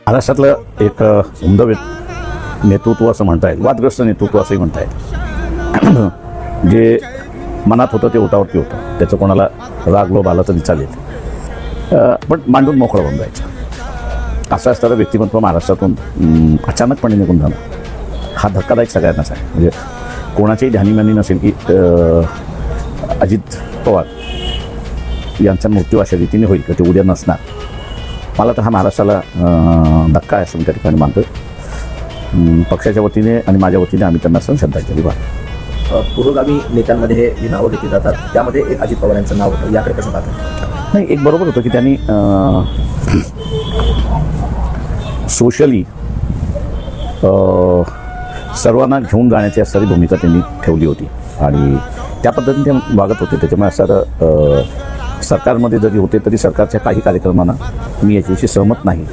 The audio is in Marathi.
महाराष्ट्रातलं एक नेतृत्व असं म्हणता येईल, वादग्रस्त नेतृत्व असंही म्हणता येईल. जे मनात होतं ते ओटावरती होतं, त्याचं कोणाला राग लोभ आला तरी चालेल, पण मांडून मोकळं होऊन जायचं. असं असणारं व्यक्तिमत्व महाराष्ट्रातून अचानकपणे निघून जाणं हा धक्कादायक सगळ्यांनाच आहे. म्हणजे कोणाच्याही ध्यानीमानी नसेल की अजित पवार यांचा मृत्यू अशा रीतीने होईल का ते उद्या नसणार. मला तर हा महाराष्ट्राला धक्का आहे असं मी त्या ठिकाणी मानतो. पक्षाच्या वतीने आणि माझ्या वतीने आम्ही त्यांना श्रद्धांजली वाहतो. पुरोगामी नेत्यांमध्ये हे जी नावं घेतली जातात त्यामध्ये एक अजित पवार यांचं नाव होतं, याकडे कसं पाहतात? नाही, एक बरोबर होतं की त्यांनी सोशली सर्वांना घेऊन जाण्याची असणारी भूमिका त्यांनी ठेवली होती आणि त्या पद्धतीने ते वागत होते. त्याच्यामुळे असं सरकारमध्ये जरी होते तरी सरकारच्या काही कार्यक्रमांना मी याच्याशी सहमत नाही.